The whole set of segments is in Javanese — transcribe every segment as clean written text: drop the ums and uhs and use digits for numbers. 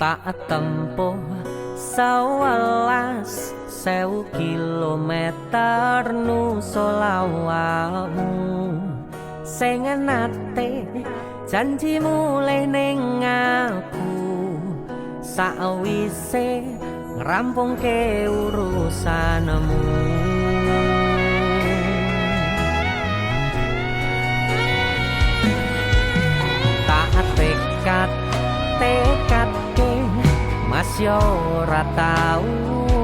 Tak tempuh 11.000 kilometer nusolawamu sing nate janji mulih ning aku sakwise ngrampungke urusanmu. Tak tekadke Mas yo ora tau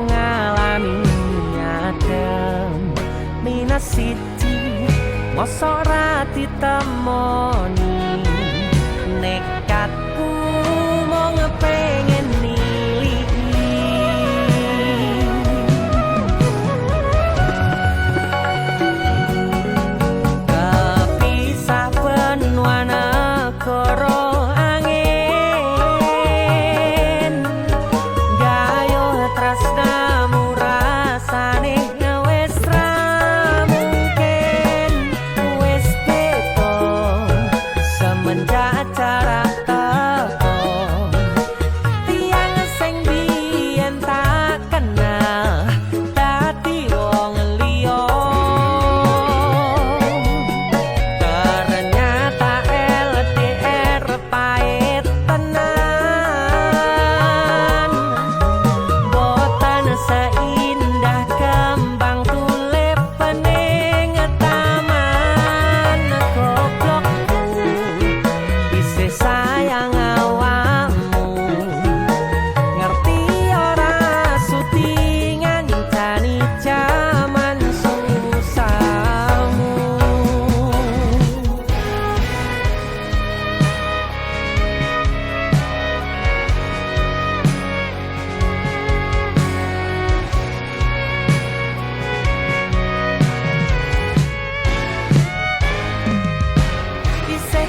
ngalami adem minus siji mosok ora ditemoni nekatku mau ngepengen kepisah benua negara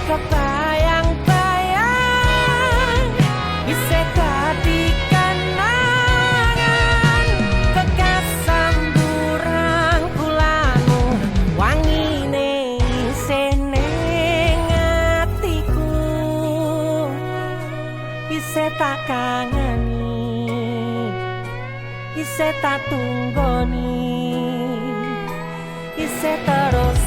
kebayang-bayang bisa dadi kenangan kekasamburang pulangu wangine isih ning atiku isih tak kangeni isih tak tunggoni isih terus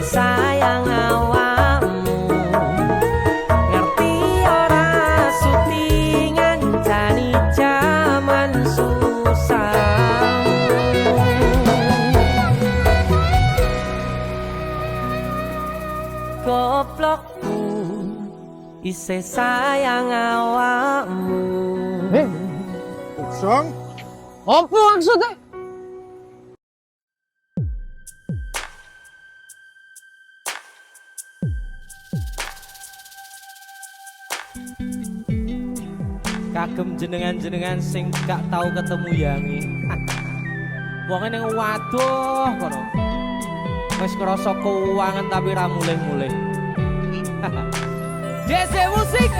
sayang awakmu ngerti ora sutingan jani jaman susah goblokku isih sayang awakmu. Song apa maksudnya? Kagem jenengan-jenengan sing gak tau ketemu yangi. Wonge ning waduh kono. Wis krasa keuangan tapi ra mulih-mulih. JC Musik.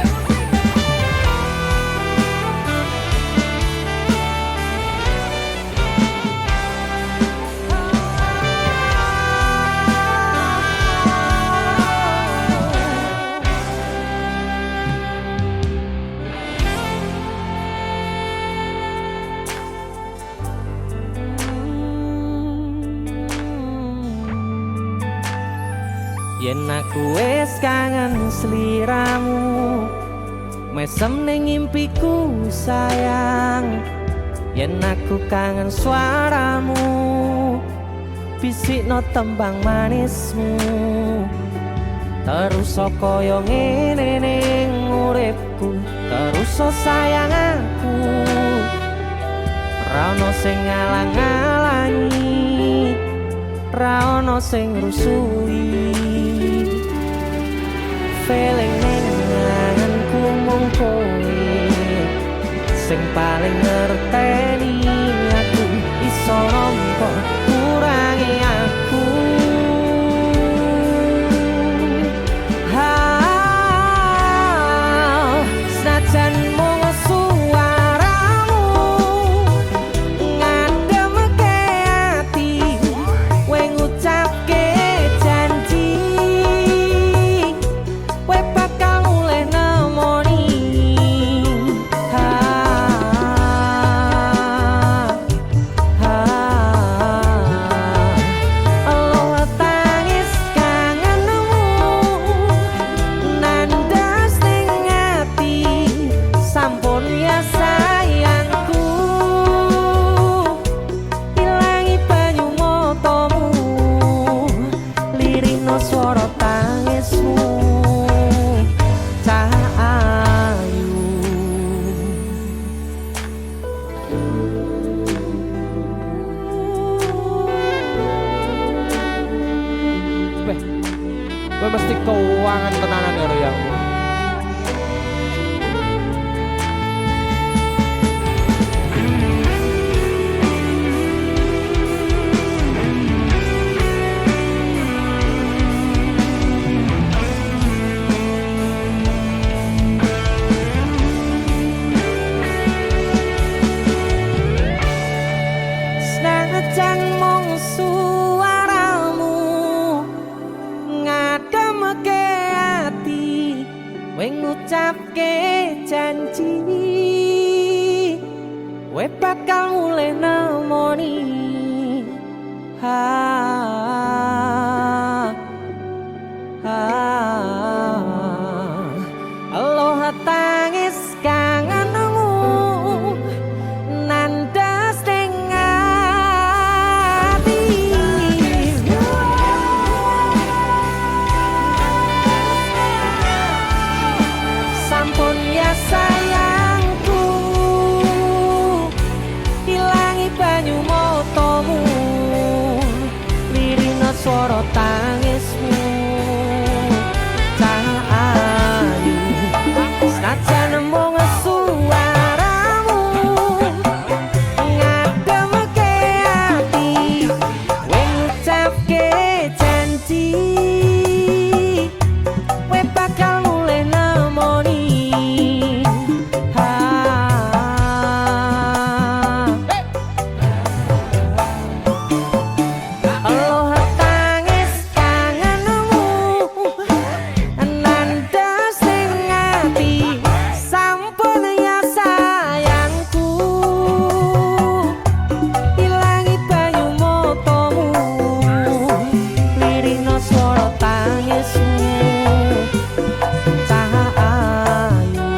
Yen aku wis kangen sliramu, mesem ning impiku sayang. Yen aku kangen suaramu, bisikno tembang manismu. Terus kaya ngene ning uripku, terus sayang aku. Ra ono sing ngalang-alangi, ra ono sing rusui. Feeling ning ngangenku mung kowe sing paling ngerteni aku. Iso nampa kurangi aku. Senajan mung suaramu ngademke ati, kowe ngucapke janji kowe bakal mulih nemoni. Allah tangis kangenmu nandas ning ati, sampun ya sayangku. Ilangi banyu matamu, lirihno swara tangismu. Cah ayu Beh, gue mesti keuangan tenanan karo yangmu. Senajan mung suaramu ngademke ati, kowe ngucapke janji kowe bakal mulih nemoni. Allah tangis kangenmu nandas ning ati, sampun ya sayangku. Ilangi banyu matamu, lirihno swara tangismu. Cah ayu senajan mung suaramu ngademke ati, kowe ngucapke janji kowe bakal mulih nemoni. Allah tangis kangenmu nandas ning ati, sampun ya sayangku. Ilangi banyu matamu, lirihno swara tangismu. Cah ayu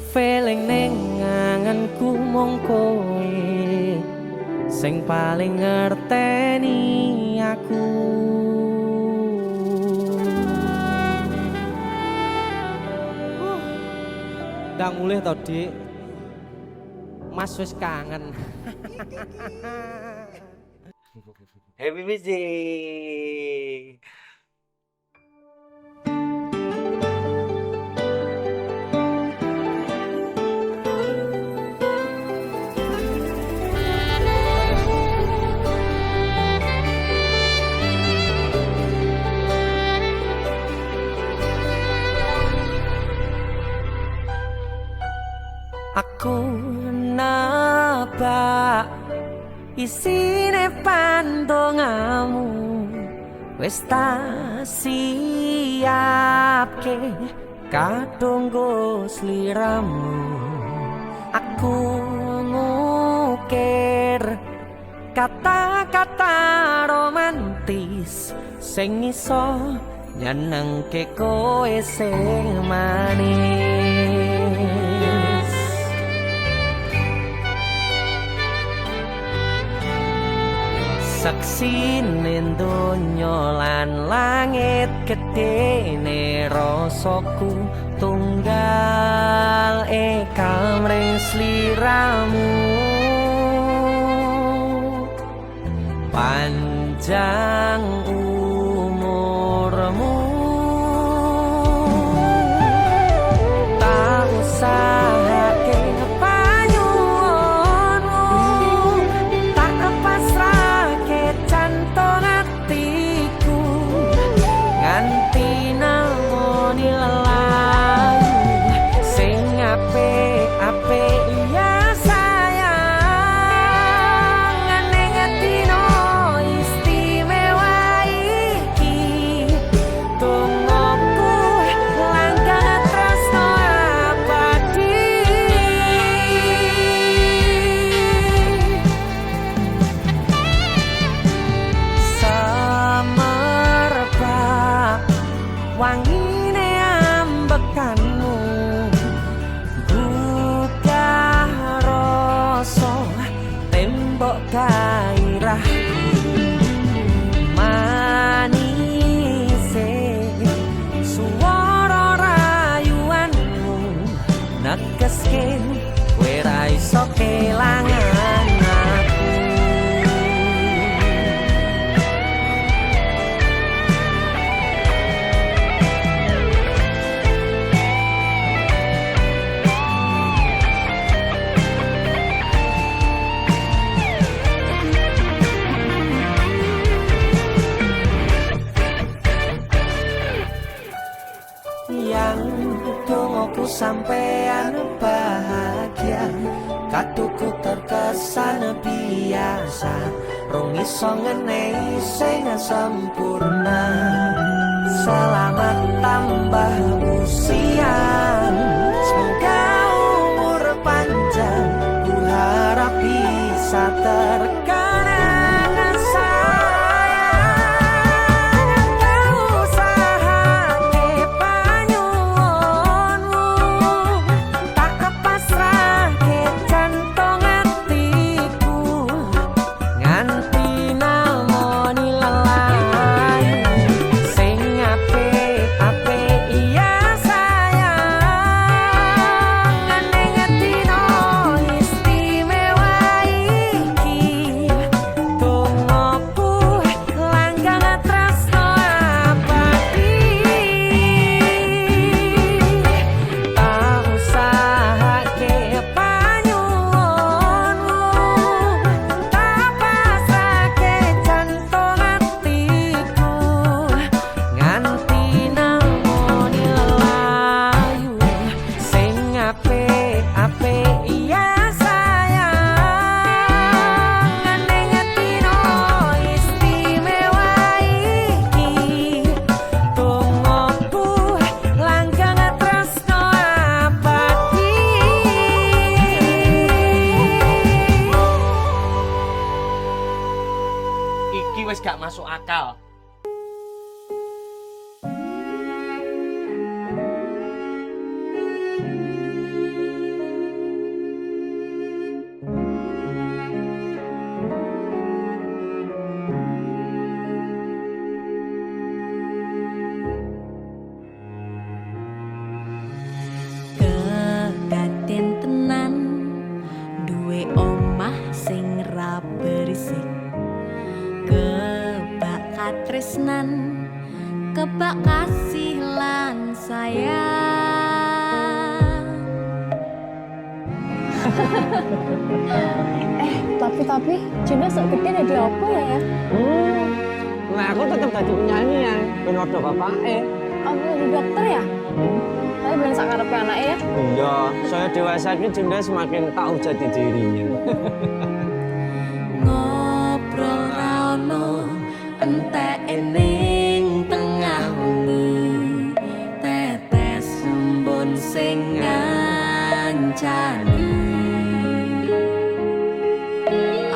feeling ning ngangenku mung kowe sing paling ngerteni aku. Ndang mulih to, Dik. Mas wis kangen. Happy birthday. Aku nebak isine pandongamu wis tak siapke kadunggo sliramu. Aku ngukir kata-kata romantis sing iso nyenengke kowe sing manis. Saksine donya lan langit gedene rasaku tunggal kamring sliramu. Panjang umurmu, tak usahake panyuwunmu, tak pasrahke jantung hatiku nganti namoni lelayu sing apik-apik ya sayang. Ning atino istimewa iki tungguku langkah tresno abadi. Semerbak wangine ambekanmu gugah rasa tembok gairahku. Manise suara rayuanmu negeske kowe ra iso kelangan aku. Yang dongoku sampean bahagia, katuku terkesan biasa, rong iso ngenehi sing sempurna. Selamat tambah usia, semoga umur panjang, ku harap bisa terkenang sayang. Tak usahake panyuwunmu, tak pasrahke jantung hatiku nganti namoni lelayu sing apik-apik ya sayang. Ning atino istimewa iki tungguku langkah tresno abadi. Tak usahake panyuwunmu, tak pasrahke jantung hatiku nganti namoni lelayu sing apik-apik ya sayang. Ning atino istimewa iki tungguku langkah tresno abadi. Iki wis gak masuk akal. Kedaden tenan duwe omah sing ra berisik, kebak katresnan, kebak kasih lan sayang. Tapi Juna sok gede ada apa ya? Nah aku tetap jadi penyanyi ya, ben odo bapake. Apa jadi dokter ya? Tapi bener sakarepe anaknya ya. Iya, saya dewasa ini Dinda semakin tahu jati dirinya. Ngobrol rano entek ening tengah wengi, tetes embun sing ngancani.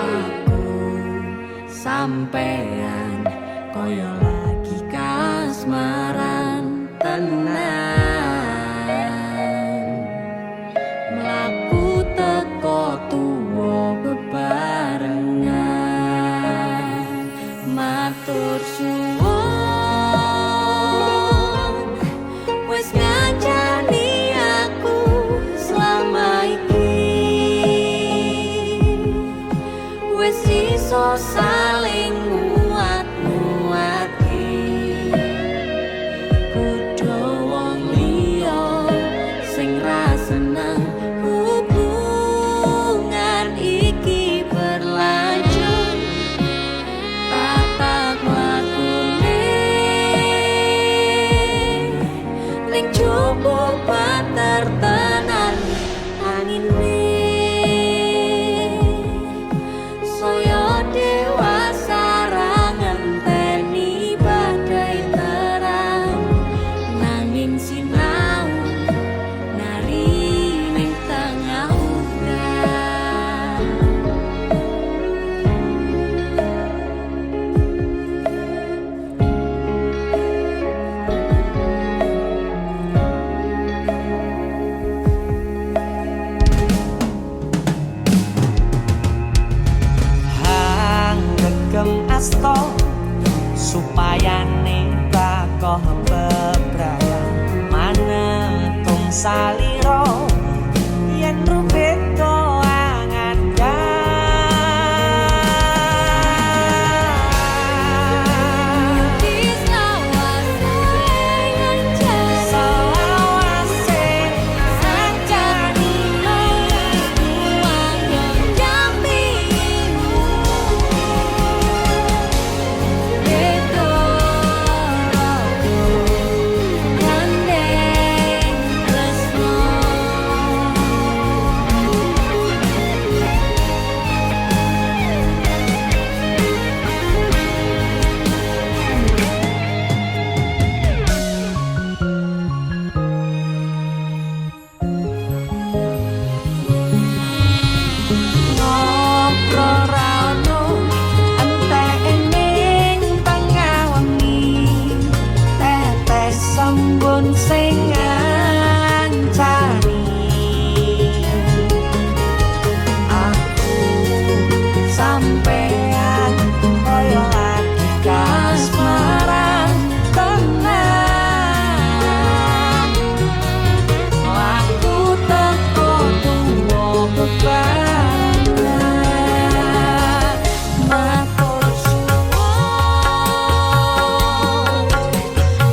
Aku sampean koyo lagi kasmaran tenan, mlaku teko tuwa bebarengan, matur suwun wis ngancani aku selama iki, wis iso saling nguat-nguati, kudu wong liya sing ra seneng hubungan iki berlanjut. Tata lakune ning jupuk pater tenan angine, saya dewasa ra ngenteni badai terang, nanging sinau nari ning tengah udan. Hang regem asto supaya bakoh bebrayan manetung saliro yen rubet angan sing ngancani aku sampean koyo lagi kasmaran tenan, aku teko tuwa bebarengan, matur suwun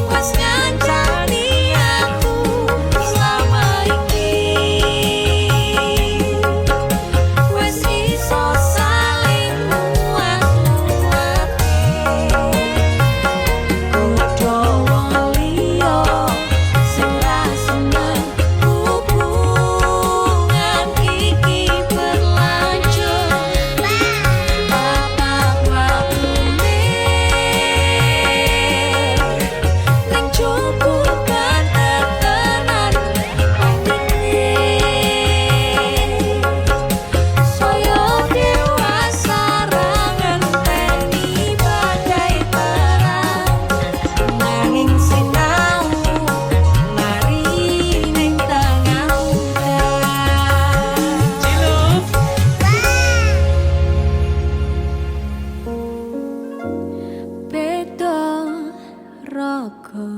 wis ngancani aku selama iki, wis iso saling nguat-nguati, kudu wong liya sing ra seneng hubungan iki berlanjut. Bapak lakune ning jupuk pater tenan angine, saya dewasa ra ngenteni badai terang, nanging sinau mari ning tengah udan. Beda raga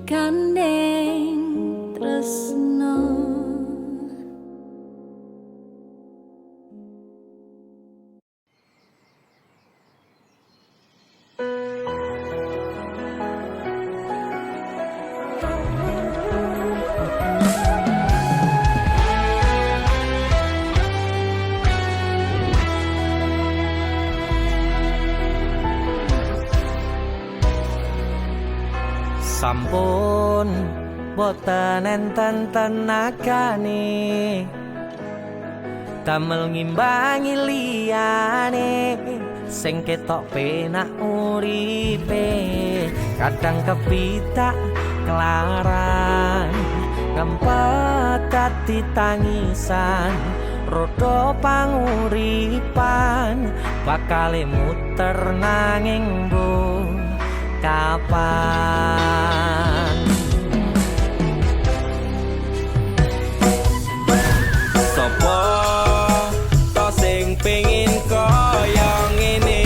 gandeng tresno. Sampun boten enten tenagane damel ngimbangi liyane sing ketok penak uripe kadang kepitak kelaran ngempet dadi tangisan rodo panguripan bakale muter nanging bu kapan Sopo to sing pengin kaya ngene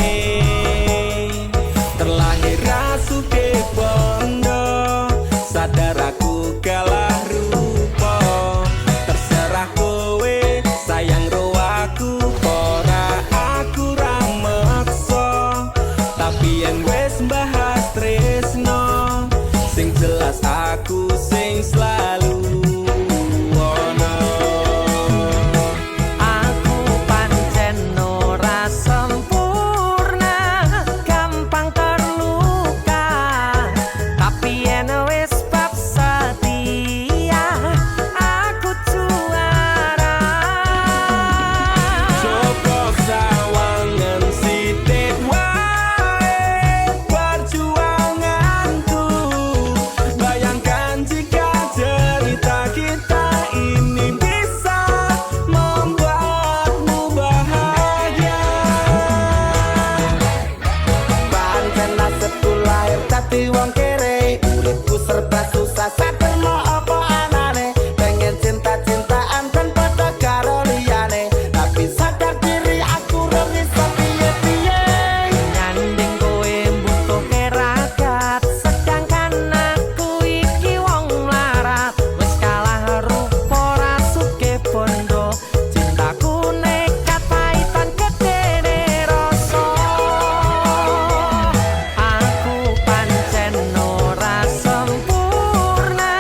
terlahir rasuke bondo sadar aku kalah rupa terserah kowe sayang ro aku ora aku ra meksa tapi yen wis bahas tresno sing jelas aku sing selalu wong kere uripku serba susah sadar mau apa anane pengen cinta-cintaan kan pada karo liyane tapi sadar diri aku ora iso piye-piye nyanding kowe butuh keragat sedangkan aku iki wong melarat wis kalah rupa rasuke bondo cintaku nekat paitan gedene rasa aku pancen ora sempurna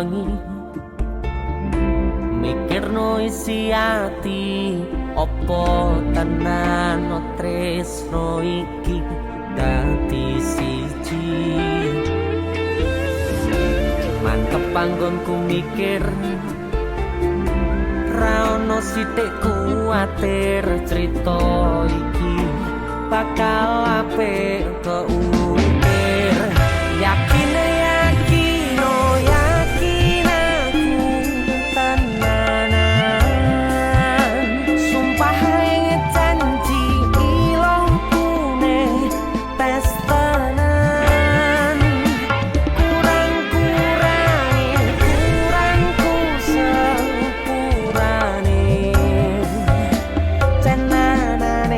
wengi mikirno isi ati opo tenan tresno iki dadi siji mantep panggonku mikir ra ono sithik kuwatir crita iki bakal apik keukir yakin yakin oh yakin aku tenanan sumpah janji ilongkune tes tenan kurangku sepurane tenanane ngene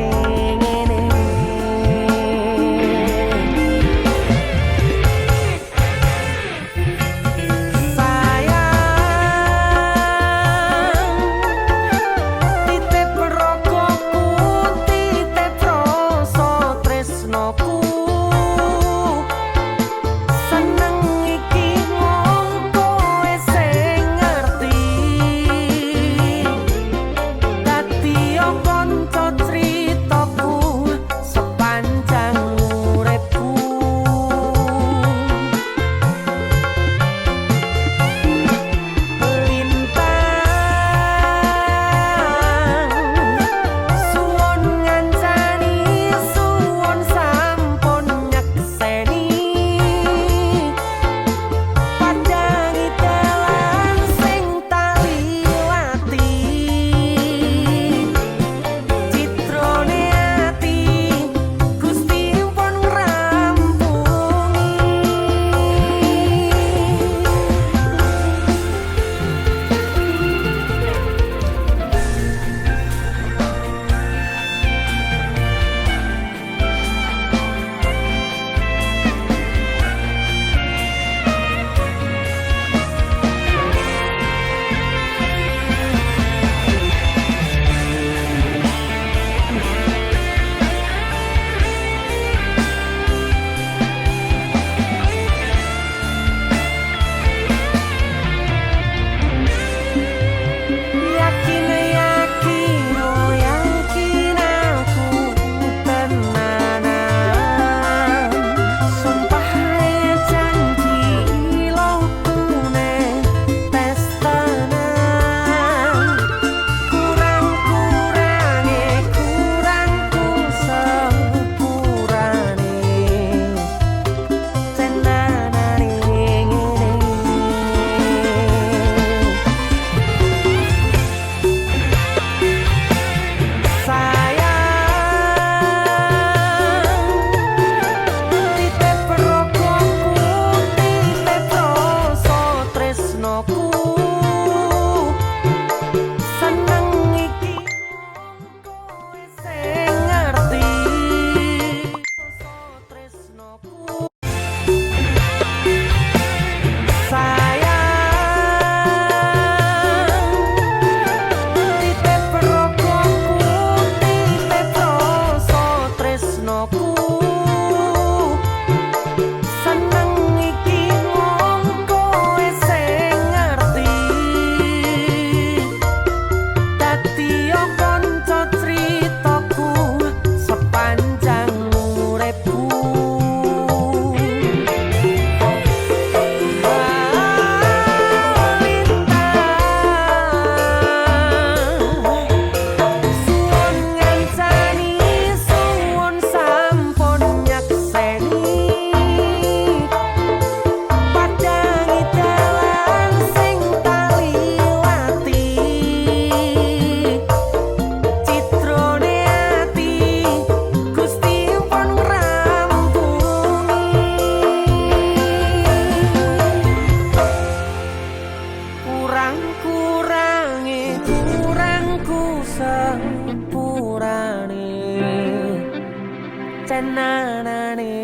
tenanane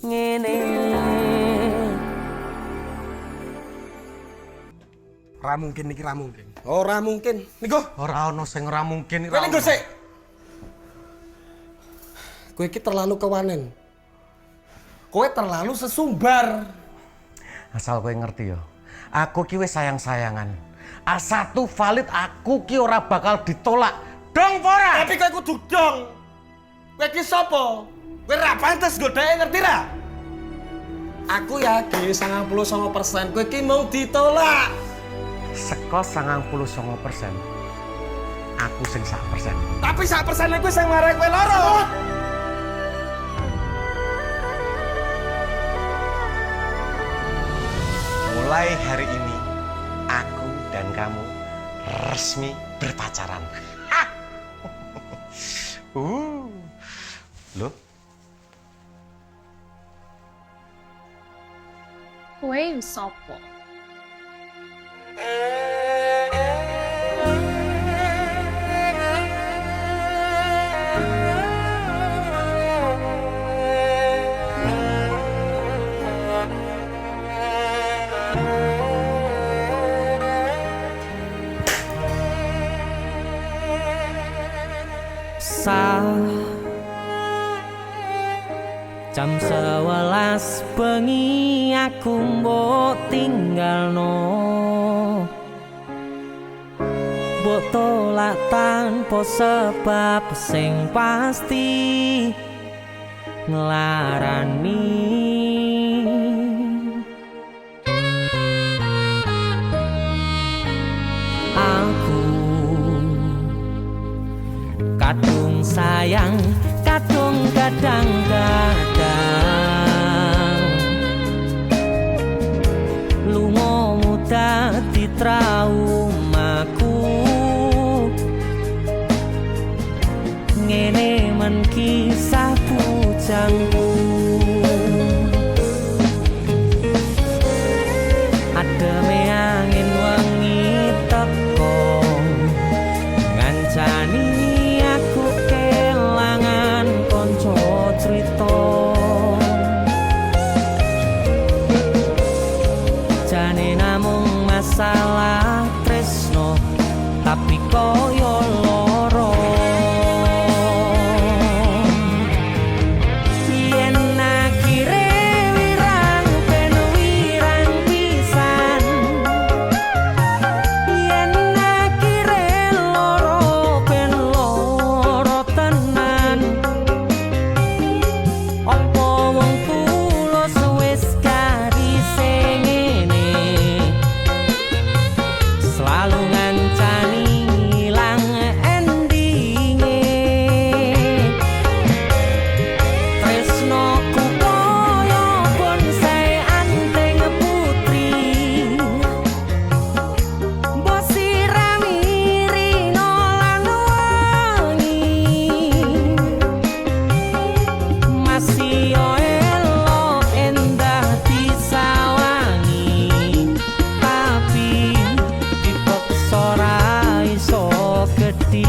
ngene. Ora mungkin iki ra mungkin. Ora mungkin. Niku Ora ono sing ora mungkin. kowe niku sik. Kowe iki terlalu kewanen. Kowe terlalu sesumbar. Asal kowe ngerti ya. Aku ki wis sayang-sayangan. A1 valid aku ki ora bakal ditolak. Dong ora? Tapi kowe kudu dong. Kowe ki sapa? Kowe ra pantes godheke ngerti ra? Aku yakin 99% kowe ki mau ditolak. Seko 99%. Aku sing 1%. Tapi 1% kowe sing marai kowe loro. Mulai hari ini aku dan kamu resmi berpacaran. Loh? Kowe sopo? Jam 11 bengi aku mbok tinggalno, mbok tolak tanpa sebab sing pasti nglarani. Aku kadung sayang, kadung kadang-kadang lungomu dadi traumaku. Ngene men kisah bujangku, ademe angin wengi teko ngancani aku kelangan konco cerita. Jane namung masalah tresno tapi koyo loro. Yen akhire wirang ben wirang pisan, yen akhire loro ben loro tenan. Apa wong tulus wis karise ngene, selalu ngancani ilang endinge. Tresnoku koyo bonsai anteng putri, mbok sirami rino lan wangi. Masih yo elo endah disawangi, tapi dipaksa ra iso gedhi.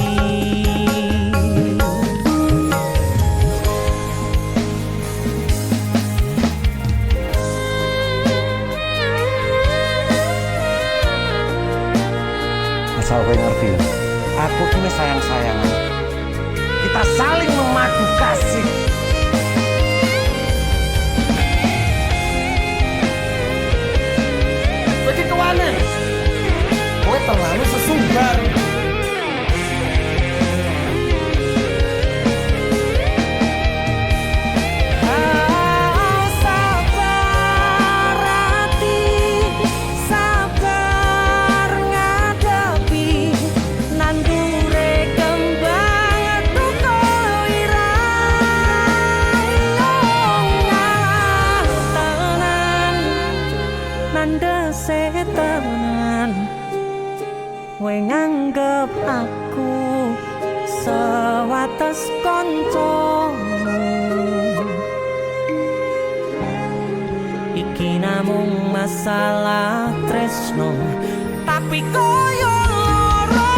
Asal kowe ngerti ya. Aku ki wis sayang-sayangan. Kita saling memadu kasih. Kowe ki kewane. Kowe terlalu sesumbar. Sabar hati, sabar ngadepi nandure kembang duka irang tenan, nandese tenan. Kowe nganggep aku sewates koncomu, iki namung masalah tresno tapi koyo loro.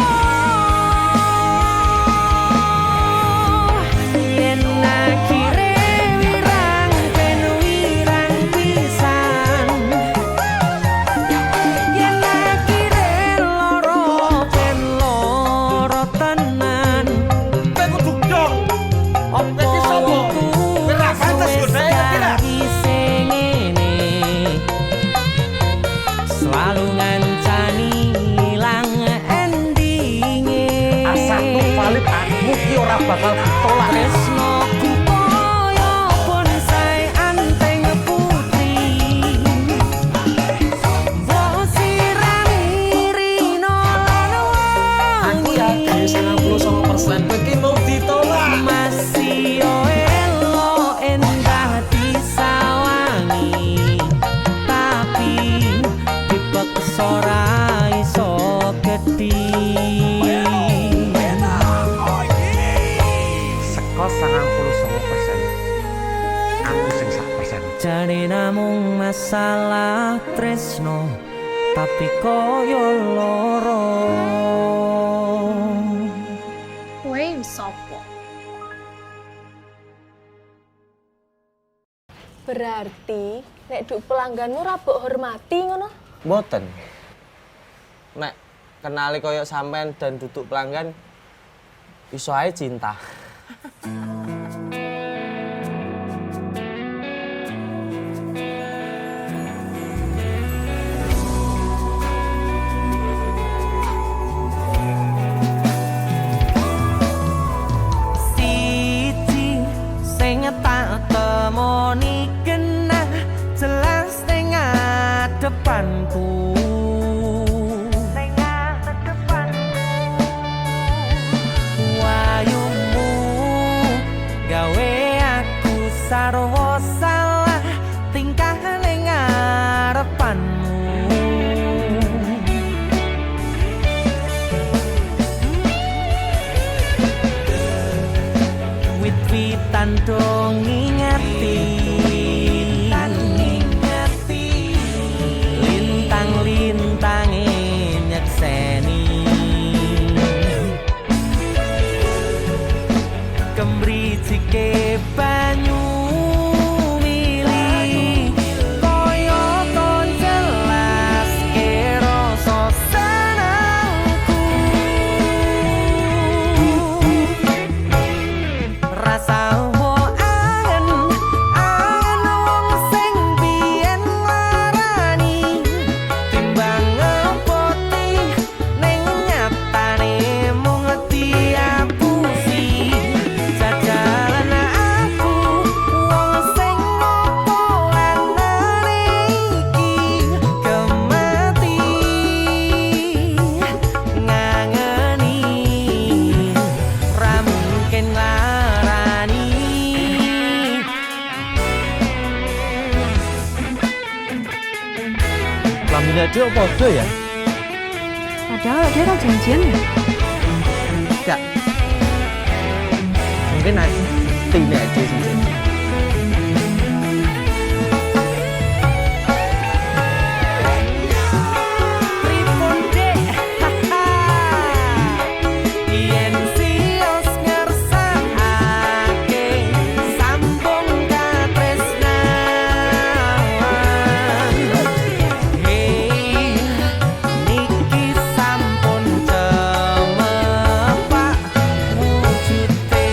Yen akhire wirang ben wirang pisan, yen akhire loro ben loro tenan. Kowe kudu dong. Apa Iki sapa? wong Kowe ra pantes wis godheke ngerti ra? karise ngene, valid aku ki ora bakal ditolak. Tresnoku koyo bonsai anteng putri. Mbok sirami rino lan Aku yakin 99% kowe iki mau ditolak. masih elo endah disawangi, tapi dipaksa ora iso gedhi. Seko 99%. Aku sing 1%. Jane namung masalah tresno, tapi koyo loro. Kowe sopo? Berarti nek duk pelangganmu ra mbok hormati ngono? Mboten. Nek kenali koyo sampean dan duduk pelanggan iso ae cinta. Siji sing tak temoni kena jelas ning ngadepanku. Wayumu gawe aku sarwa salah tingkah ning ngarepanmu. Wit-witan dong ngingati, lintang-lintange nyekseni, kemrijike banyu mili koyo kon jelas ke rasa senengku. Rasa angen wong sing biyen larani, timbang ngepoti ning nyatane mung diapusi. Jajalan aku wong sing ngopo lanane iki gemati ngangeni ra mungkin larani. Lamine dia podo ya? Padahal dia kan janjian ya. Enggak. Mungkin aja tine aja sih. Pripun dek, yen sios ngersakake sambung katresnan. Hei, niki sampun cemepak wujute.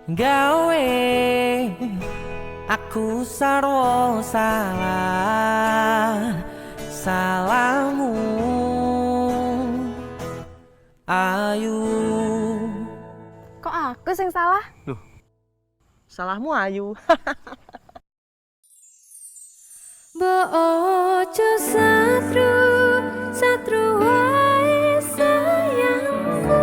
gawe aku sarwa salah salahmu Ayu. Kok aku sing salah? Salahmu Ayu. Mbok ojo satru, satru wae sayangku.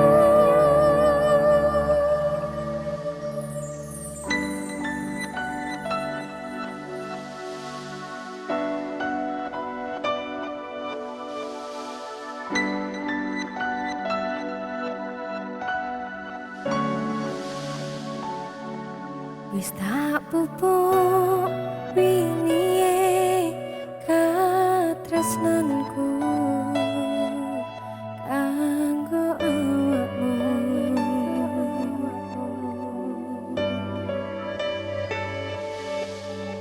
Wis tak pupuk wingi katresnanku kanggo awakmu.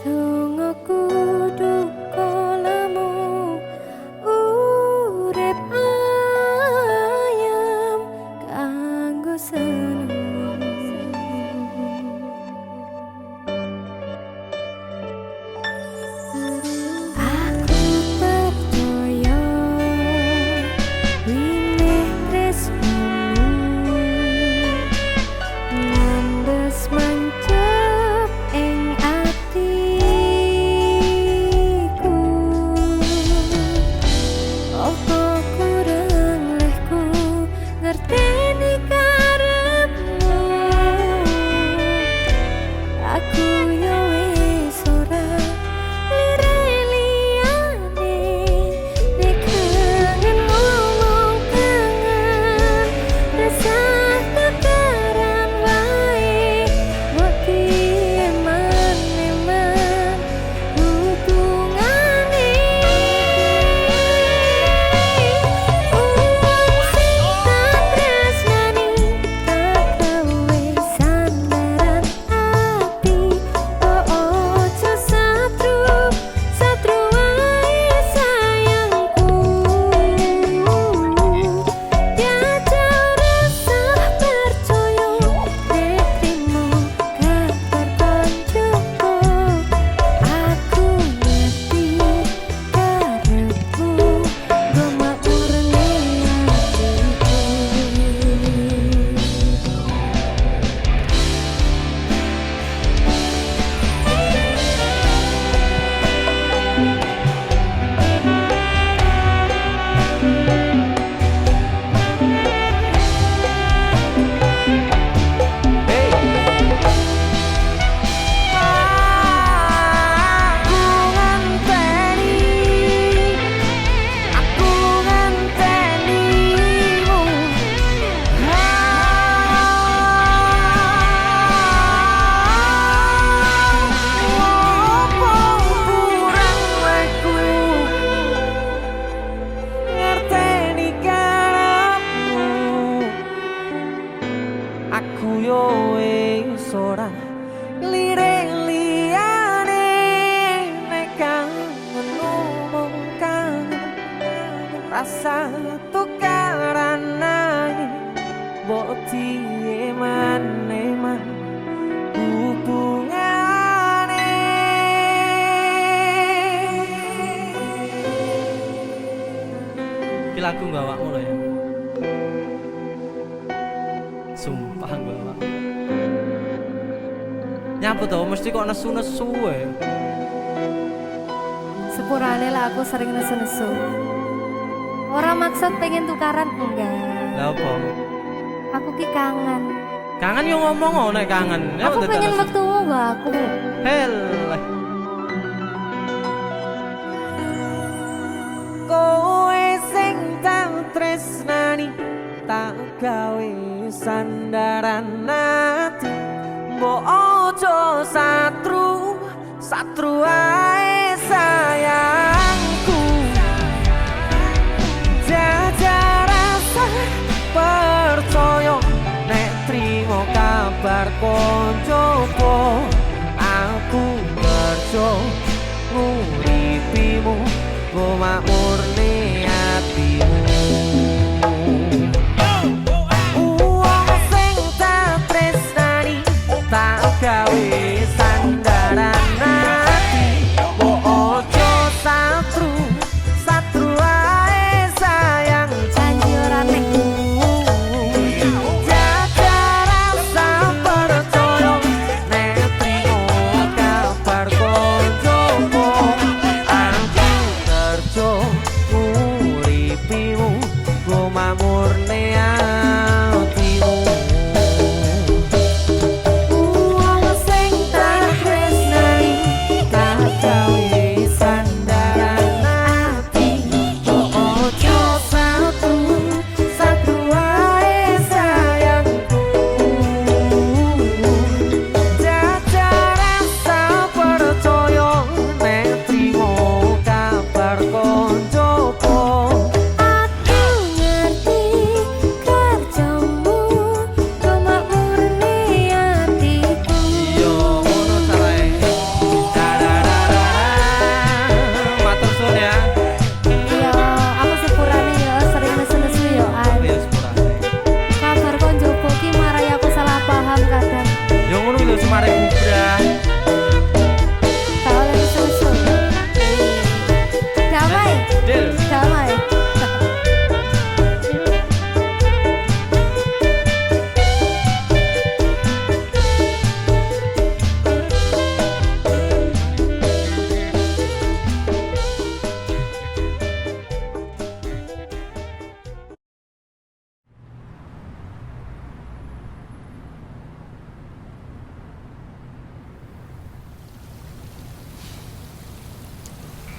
Dongaku duka lamu urip ayam kanggo seneng. Rasa tukaran naik boti eman-eman hubungane. Iki lagu gak awakmu lho ya. Sumpah gak awak. Nyapa to mesti kok nesu-nesu wae. Sepurane lah aku sering nesu-nesu. Orang maksud pengen tukaran enggak. Lah apa? Aku ki kangen. Kangen yo ngomong nek kangen. Aku pengen metu enggak aku. Helah. Kowe sing tak tresnani tak gawe sandaran ati. Mbok ojo satru, satru ae sayangku. Jajal rasa percaya nek trimo kabar koncoku. Aku kerja nguripimu, go makmurne atimu. Wong sing tak tresnani tak mari bubrah. Tahu lagi susu. Damai. Del. Damai.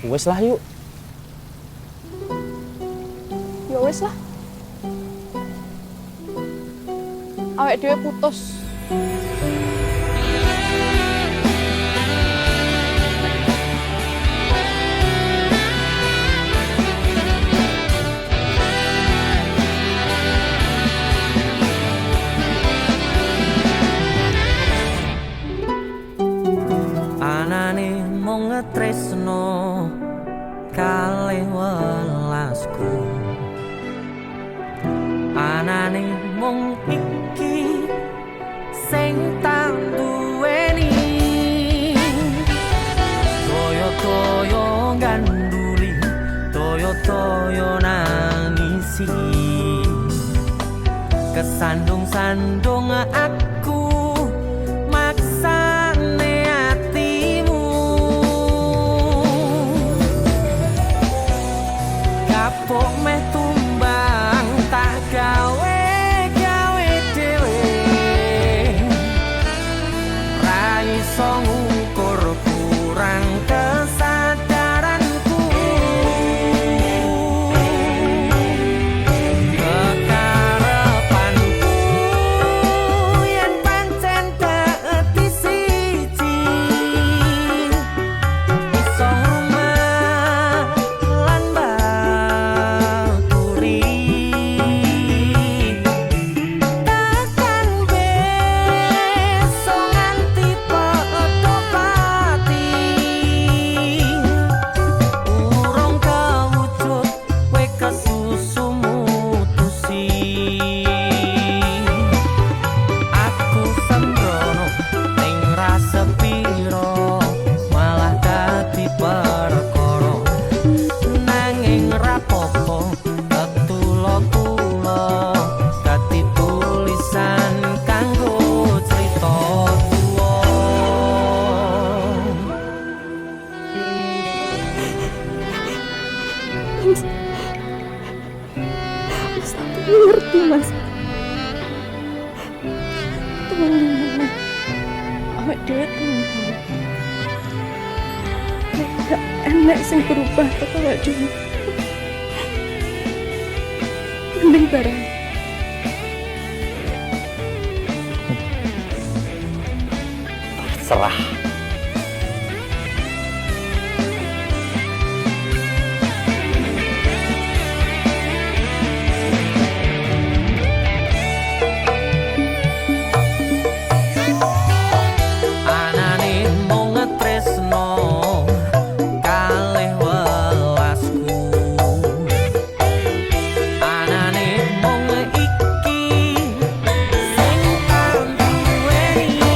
Wes lah yuk. Ya wis lah. Awake dhewe putus. Anane mung ngetresno kalih welasku, anane mung iki sing tak duweni, toyo-toyo ganduli, toyo-toyo nangisi, kesandung-sandung aku maksane hatimu, kapok meh tumbang tak gawe dhewe, ra iso ngukur kurang kesadaranku, kekarepanku yen pancen dadi siji, iso rumah lan baturi, takkan besok nganti padha pati, urung kawujud kowe kesusu mutusi, aku sembrono ning rasa piro malah dadi perkara, nanging rapopo ketulo-tulo dadi tulisan kanggo crita tuwa. Mas aku ngerti mas. Tolong awake dhewe tolong. Nek gak enek sing berubah kok awake dhewe. Mending bareng. Serah. Anane mung ngetresno kalih welasku, anane mung iki sing tak duweni,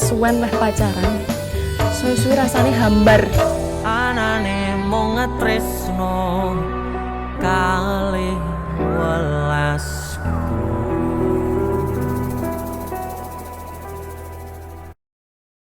suwen meh pacaran. Suwi-suwi rasane hambar. Anane mung ngetresno